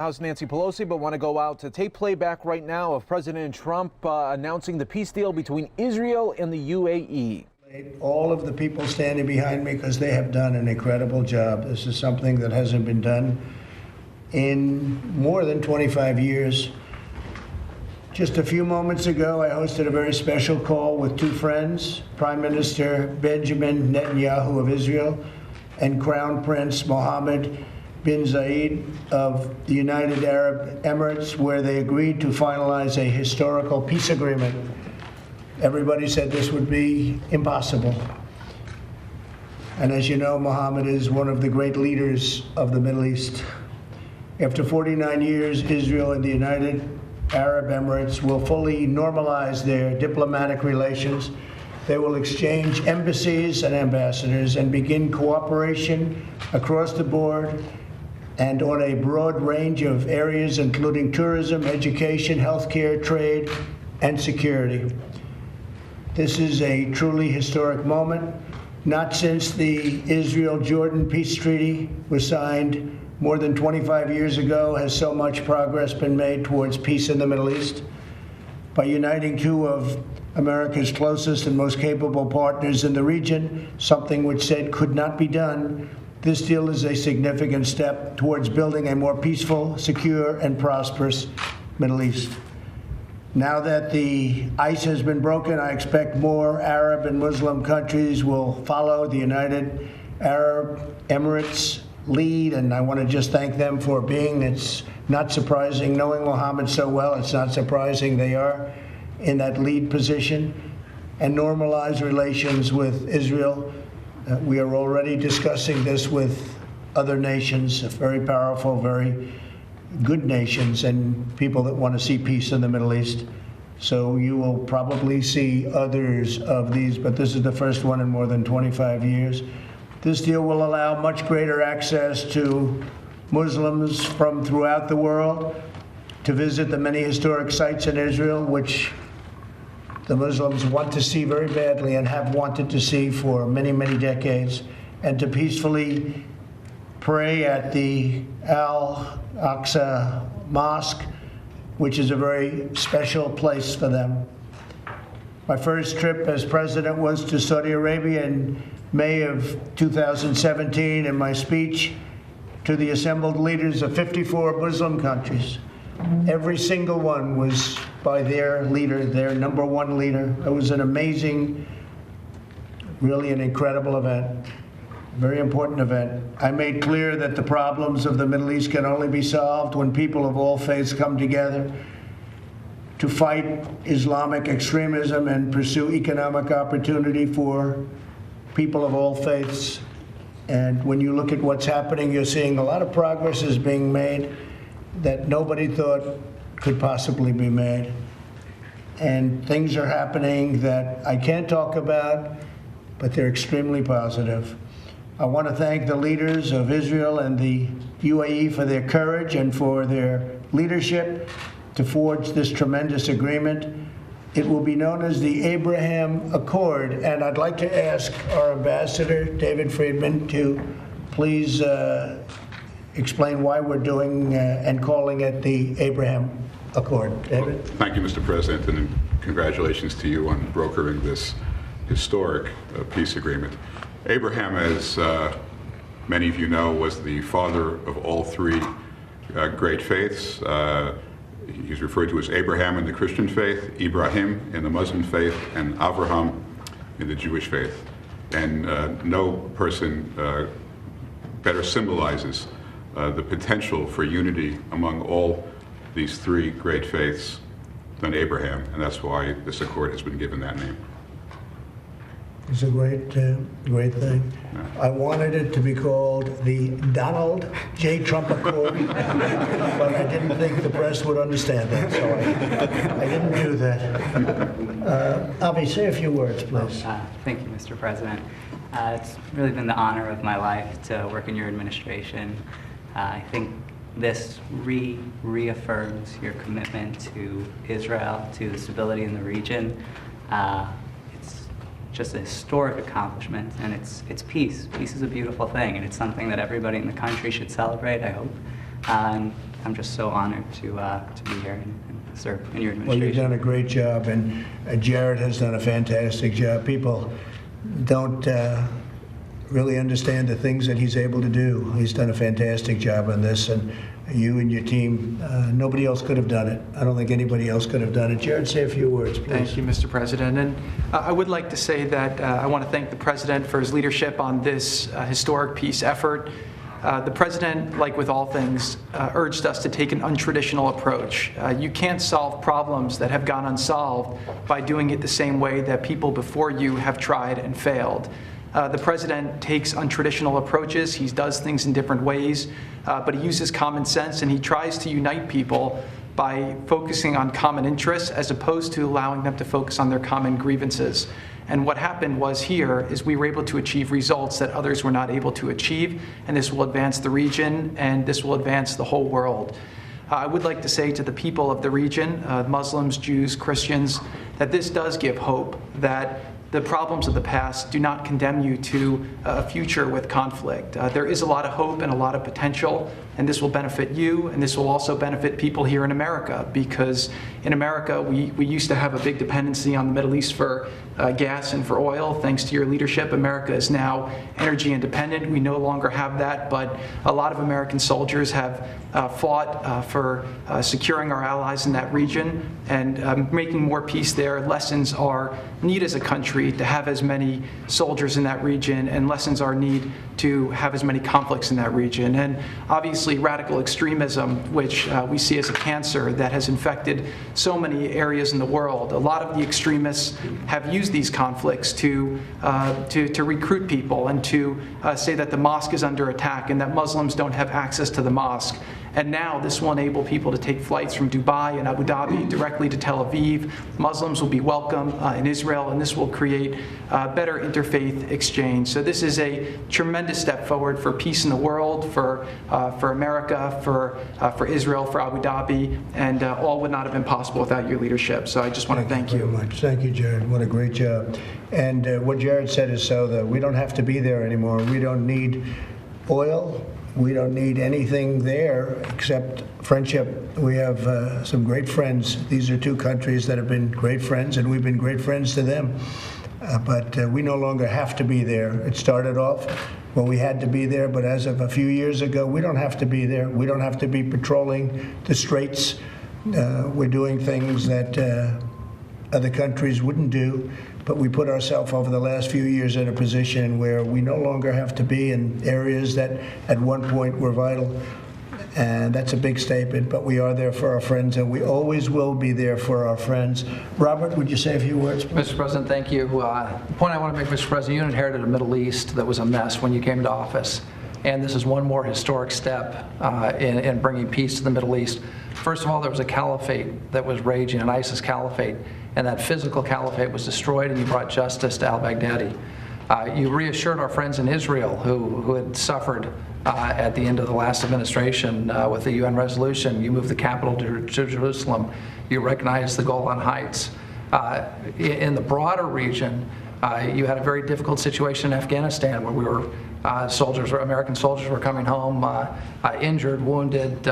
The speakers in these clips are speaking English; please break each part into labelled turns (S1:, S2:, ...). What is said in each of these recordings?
S1: House Nancy Pelosi, but want to go out to tape playback right now of President Trump announcing the peace deal between Israel and the UAE.
S2: All of the people standing behind me, because they have done an incredible job. This is something that hasn't been done in more than 25 years. Just a few moments ago, I hosted a very special call with two friends, Prime Minister Benjamin Netanyahu of Israel and Crown Prince Mohammed bin Zayed of the United Arab Emirates, where they agreed to finalize a historical peace agreement. Everybody said this would be impossible. And as you know, Mohammed is one of the great leaders of the Middle East. After 49 years, Israel and the United Arab Emirates will fully normalize their diplomatic relations. They will exchange embassies and ambassadors and begin cooperation across the board and on a broad range of areas, including tourism, education, healthcare, trade, and security. This is a truly historic moment. Not since the Israel-Jordan peace treaty was signed more than 25 years ago has so much progress been made towards peace in the Middle East. By uniting two of America's closest and most capable partners in the region, something which said could not be done, this deal is a significant step towards building a more peaceful, secure, and prosperous Middle East. Now that the ice has been broken, I expect more Arab and Muslim countries will follow the United Arab Emirates lead, and I want to just thank them for being. It's not surprising, knowing Mohammed so well, it's not surprising they are in that lead position, and normalize relations with Israel. We are already discussing this with other nations, very powerful, very good nations, and people that want to see peace in the Middle East. So you will probably see others of these, but this is the first one in more than 25 years. This deal will allow much greater access to Muslims from throughout the world to visit the many historic sites in Israel, which the Muslims want to see very badly and have wanted to see for many, many decades, and to peacefully pray at the Al-Aqsa Mosque, which is a very special place for them. My first trip as president was to Saudi Arabia in May of 2017, and my speech to the assembled leaders of 54 Muslim countries. Every single one was by their leader, their number one leader. It was an amazing, really an incredible event, very important event. I made clear that the problems of the Middle East can only be solved when people of all faiths come together to fight Islamic extremism and pursue economic opportunity for people of all faiths. And when you look at what's happening, you're seeing a lot of progress is being made that nobody thought could possibly be made. And things are happening that I can't talk about, but they're extremely positive. I want to thank the leaders of Israel and the UAE for their courage and for their leadership to forge this tremendous agreement. It will be known as the Abraham Accord, and I'd like to ask our ambassador, David Friedman, to please explain why we're doing and calling it the Abraham Accord. David?
S3: Well, thank you, Mr. President, and congratulations to you on brokering this historic peace agreement. Abraham, as many of you know, was the father of all three great faiths. He's referred to as Abraham in the Christian faith, Ibrahim in the Muslim faith, and Avraham in the Jewish faith. And no person better symbolizes the potential for unity among all these three great faiths than Abraham, and that's why this accord has been given that name.
S2: It's a great thing. Yeah. I wanted it to be called the Donald J. Trump Accord, but I didn't think the press would understand that, so I didn't do that. Avi, say a few words, please.
S4: Thank you, Mr. President. It's really been the honor of my life to work in your administration. I think this reaffirms your commitment to Israel, to the stability in the region. It's just a historic accomplishment, and it's peace. Peace is a beautiful thing, and it's something that everybody in the country should celebrate, I hope. And I'm just so honored to be here and serve in your
S2: Well,
S4: administration.
S2: you've done a great job, and Jared has done a fantastic job. People don't really understand the things that he's able to do. He's done a fantastic job on this, and you and your team, nobody else could have done it. I don't think anybody else could have done it. Jared, say a few words, please.
S5: Thank you, Mr. President. And I would like to say that I want to thank the President for his leadership on this historic peace effort. The President, like with all things, urged us to take an untraditional approach. You can't solve problems that have gone unsolved by doing it the same way that people before you have tried and failed. The President takes untraditional approaches. He does things in different ways, but he uses common sense, and he tries to unite people by focusing on common interests as opposed to allowing them to focus on their common grievances. And what happened was here is we were able to achieve results that others were not able to achieve, and this will advance the region, and this will advance the whole world. I would like to say to the people of the region, Muslims, Jews, Christians, that this does give hope, that the problems of the past do not condemn you to a future with conflict. There is a lot of hope and a lot of potential, and this will benefit you, and this will also benefit people here in America, because in America we used to have a big dependency on the Middle East for gas and for oil. Thanks to your leadership, America is now energy independent. We no longer have that, but a lot of American soldiers have fought for securing our allies in that region and making more peace there. Lessons our need as a country to have as many soldiers in that region, and lessons our need to have as many conflicts in that region. And obviously radical extremism, which we see as a cancer that has infected so many areas in the world. A lot of the extremists have used these conflicts to recruit people and to say that the mosque is under attack and that Muslims don't have access to the mosque. And now this will enable people to take flights from Dubai and Abu Dhabi directly to Tel Aviv. Muslims will be welcome in Israel, and this will create better interfaith exchange. So this is a tremendous step forward for peace in the world, for America, for Israel, for Abu Dhabi, and all would not have been possible without your leadership. So I just want to thank you.
S2: Very much. Thank you, Jared. What a great job. And what Jared said is so that we don't have to be there anymore. We don't need oil. We don't need anything there except friendship. We have some great friends. These are two countries that have been great friends, and we've been great friends to them. But we no longer have to be there. It started off when we had to be there, but as of a few years ago, we don't have to be there. We don't have to be patrolling the straits. We're doing things that other countries wouldn't do. But we put ourselves over the last few years in a position where we no longer have to be in areas that at one point were vital. And that's a big statement, but we are there for our friends, and we always will be there for our friends. Robert, would you say a few words?
S6: Mr. President, thank you. The point I want to make, Mr. President, you inherited a Middle East that was a mess when you came into office. And this is one more historic step in bringing peace to the Middle East. First of all, there was a caliphate that was raging, an ISIS caliphate, and that physical caliphate was destroyed, and you brought justice to al-Baghdadi. You reassured our friends in Israel who had suffered at the end of the last administration with the UN resolution. You moved the capital to Jerusalem. You recognized the Golan Heights. In the broader region, you had a very difficult situation in Afghanistan where we were American soldiers were coming home injured, wounded,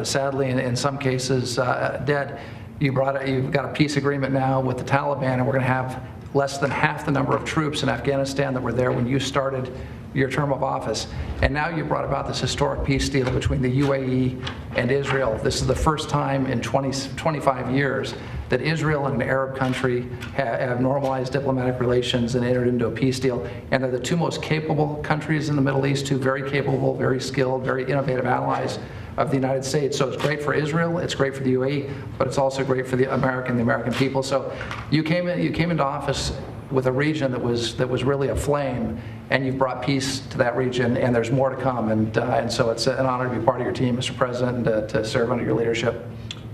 S6: sadly in some cases dead. You've got a peace agreement now with the Taliban, and we're going to have less than half the number of troops in Afghanistan that were there when you started your term of office. And now you brought about this historic peace deal between the UAE and Israel. This is the first time in 25 years that Israel and an Arab country have normalized diplomatic relations and entered into a peace deal. And they're the two most capable countries in the Middle East, two very capable, very skilled, very innovative allies of the United States. So it's great for Israel, it's great for the UAE, but it's also great for the American people. So you came into office with a region that was really aflame, and you've brought peace to that region, and there's more to come. And so it's an honor to be part of your team, Mr. President, and to serve under your leadership.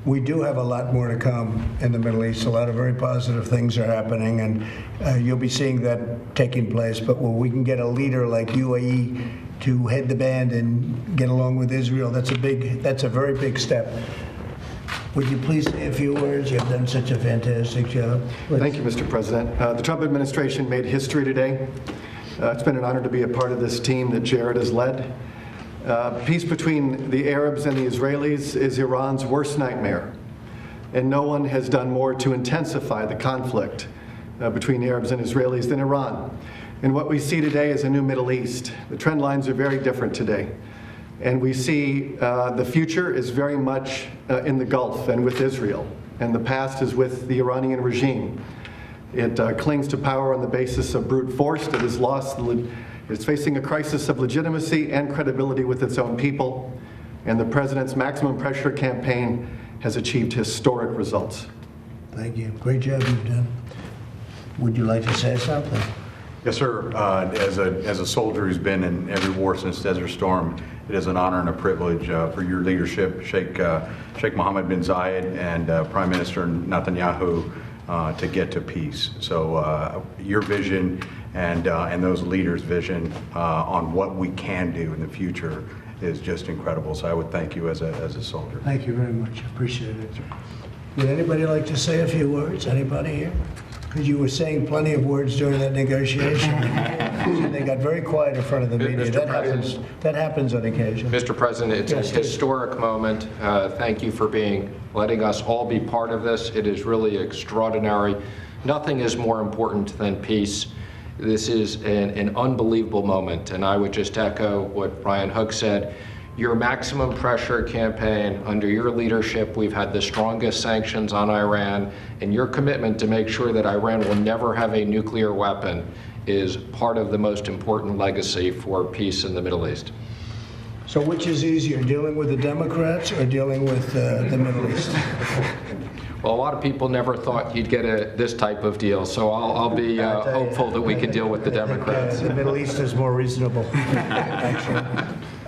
S2: We do have a lot more to come in the Middle East. A lot of very positive things are happening, and you'll be seeing that taking place. But when we can get a leader like UAE to head the band and get along with Israel, that's a very big step. Would you please say a few words? You've done such a fantastic job.
S7: Thank you, Mr. President. The Trump administration made history today. It's been an honor to be a part of this team that Jared has led. Peace between the Arabs and the Israelis is Iran's worst nightmare, and no one has done more to intensify the conflict between Arabs and Israelis than Iran. And what we see today is a new Middle East. The trend lines are very different today. And we see the future is very much in the Gulf and with Israel, and the past is with the Iranian regime. It clings to power on the basis of brute force. It has lost, it's facing a crisis of legitimacy and credibility with its own people, and the president's maximum pressure campaign has achieved historic results.
S2: Thank you. Great job you've done. Would you like to say something?
S8: Yes, sir. As a soldier who's been in every war since Desert Storm, it is an honor and a privilege for your leadership, Sheikh Mohammed bin Zayed and Prime Minister Netanyahu, to get to peace. So your vision and those leaders' vision on what we can do in the future is just incredible. So I would thank you as a soldier.
S2: Thank you very much. Appreciate it. Would anybody like to say a few words? Anybody here? Because you were saying plenty of words during that negotiation. And they got very quiet in front of the media. That happens on occasion.
S9: Mr. President, it's
S2: Yes,
S9: a historic moment. Thank you for letting us all be part of this. It is really extraordinary. Nothing is more important than peace. This is an unbelievable moment, and I would just echo what Brian Hook said. Your maximum pressure campaign, under your leadership, we've had the strongest sanctions on Iran, and your commitment to make sure that Iran will never have a nuclear weapon is part of the most important legacy for peace in the Middle East.
S2: So which is easier, dealing with the Democrats or dealing with the Middle East?
S9: Well, a lot of people never thought you'd get this type of deal, so I'll be hopeful that we can deal with the Democrats.
S2: The Middle East is more reasonable, actually.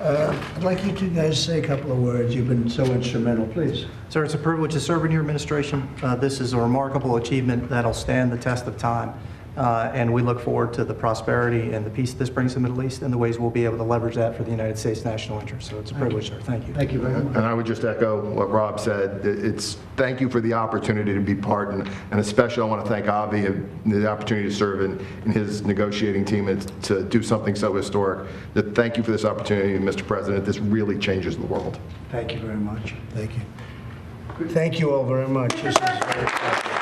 S2: I'd like you two guys to say a couple of words. You've been so instrumental. Please.
S10: Sir, it's a privilege to serve in your administration. This is a remarkable achievement that'll stand the test of time. And we look forward to the prosperity and the peace this brings to the Middle East and the ways we'll be able to leverage that for the United States national interest. So it's a privilege, sir. Thank you.
S2: Thank you very much.
S7: And I would just echo what Rob said. Thank you for the opportunity to be part, and especially I want to thank Avi and the opportunity to serve in his negotiating team and to do something so historic. Thank you for this opportunity, Mr. President. This really changes the world.
S2: Thank you very much. Thank you. Thank you all very much. This is very exciting.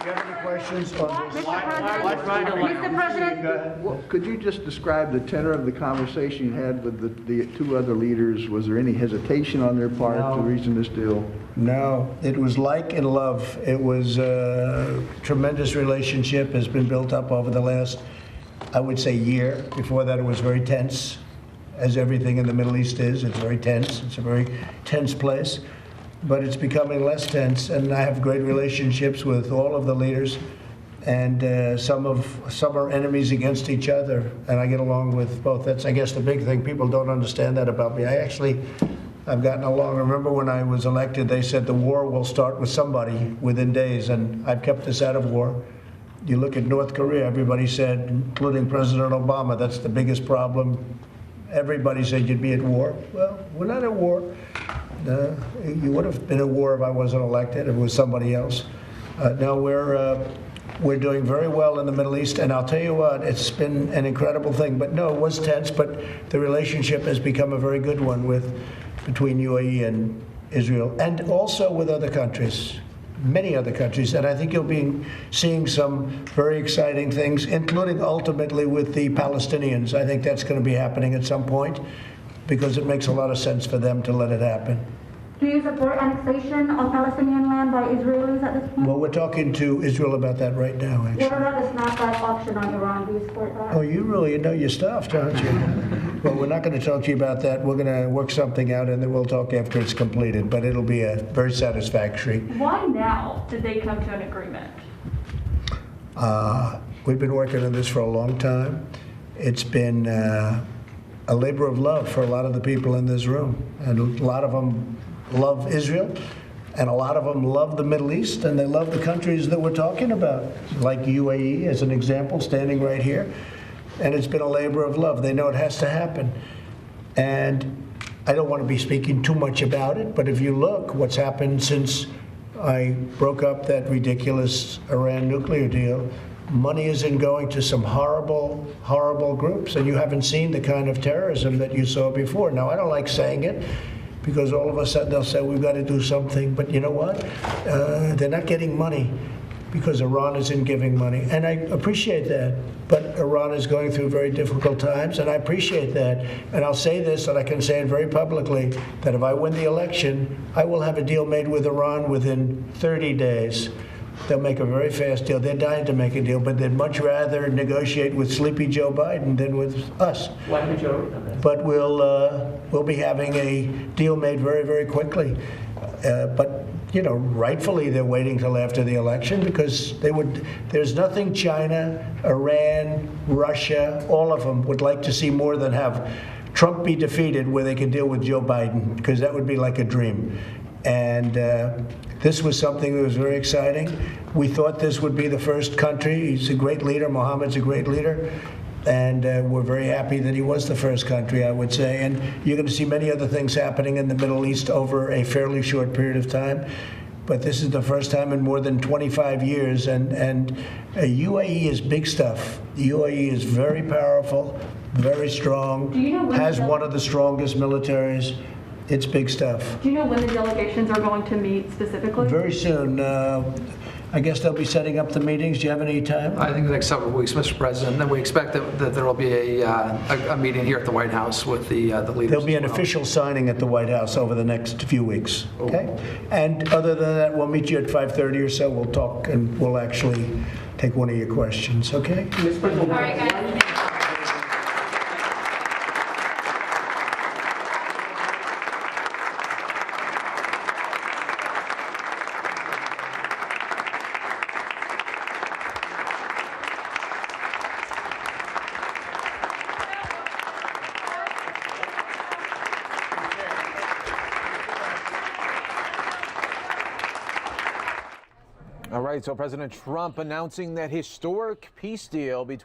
S2: Do you have any questions on this?
S11: Mr. President,
S12: Could you just describe the tenor of the conversation you had with the two other leaders? Was there any hesitation on their part to reason this deal?
S2: No, it was like and love. It was a tremendous relationship has been built up over the last, I would say, year. Before that, it was very tense, as everything in the Middle East is. It's very tense. It's a very tense place. But it's becoming less tense, and I have great relationships with all of the leaders, and some are enemies against each other, and I get along with both. That's, I guess, the big thing. People don't understand that about me. I've gotten along. Remember when I was elected, they said the war will start with somebody within days, and I've kept us out of war. You look at North Korea, everybody said, including President Obama, that's the biggest problem. Everybody said you'd be at war. Well, we're not at war. You would have been at war if I wasn't elected. It was somebody else. No, we're doing very well in the Middle East, and I'll tell you what, it's been an incredible thing. But no, it was tense, but the relationship has become a very good one between UAE and Israel, and also with other countries, many other countries. And I think you'll be seeing some very exciting things, including ultimately with the Palestinians. I think that's going to be happening at some point, because it makes a lot of sense for them to let it happen.
S11: do you support annexation of Palestinian land by Israelis at this point?
S2: Well, we're talking to Israel about that right now, actually.
S11: What about the snapback option on Iran? Do you support that?
S2: Oh, you really know your stuff, don't you? Well, we're not going to talk to you about that. We're going to work something out, and then we'll talk after it's completed, but it'll be a very satisfactory.
S11: Why now did they come to an agreement?
S2: We've been working on this for a long time. It's been a labor of love for a lot of the people in this room, and a lot of them love Israel. And a lot of them love the Middle East, and they love the countries that we're talking about, like UAE as an example, standing right here. And it's been a labor of love. They know it has to happen. And I don't want to be speaking too much about it, but if you look what's happened since I broke up that ridiculous Iran nuclear deal, money isn't going to some horrible, horrible groups, and you haven't seen the kind of terrorism that you saw before. Now, I don't like saying it, because all of a sudden they'll say we've got to do something, but you know what? They're not getting money because Iran isn't giving money, and I appreciate that. But Iran is going through very difficult times, and I appreciate that. And I'll say this, and I can say it very publicly, that if I win the election, I will have a deal made with Iran within 30 days. They'll make a very fast deal. They're dying to make a deal, but they'd much rather negotiate with sleepy Joe Biden than with us.
S13: Why would Joe?
S2: But we'll be having a deal made very, very quickly. But you know, rightfully they're waiting till after the election because there's nothing China, Iran, Russia, all of them would like to see more than have Trump be defeated where they can deal with Joe Biden, because that would be like a dream. And this was something that was very exciting. We thought this would be the first country. He's a great leader. Mohammed's a great leader. And we're very happy that he was the first country, I would say. And you're going to see many other things happening in the Middle East over a fairly short period of time. But this is the first time in more than 25 years. And UAE is big stuff. The UAE is very powerful, very strong, has one of the strongest militaries. It's big stuff.
S14: Do you know when the delegations are going to meet specifically?
S2: Very soon. I guess they'll be setting up the meetings. Do you have any time?
S6: I think the next several weeks, Mr. President. Then we expect that there will be a meeting here at the White House with the leaders.
S2: There'll be an official signing at the White House over the next few weeks. Okay? And other than that, we'll meet you at 5:30 or so. We'll talk and we'll actually take one of your questions. Okay?
S13: All right, guys.
S1: All right, so President Trump announcing that historic peace deal between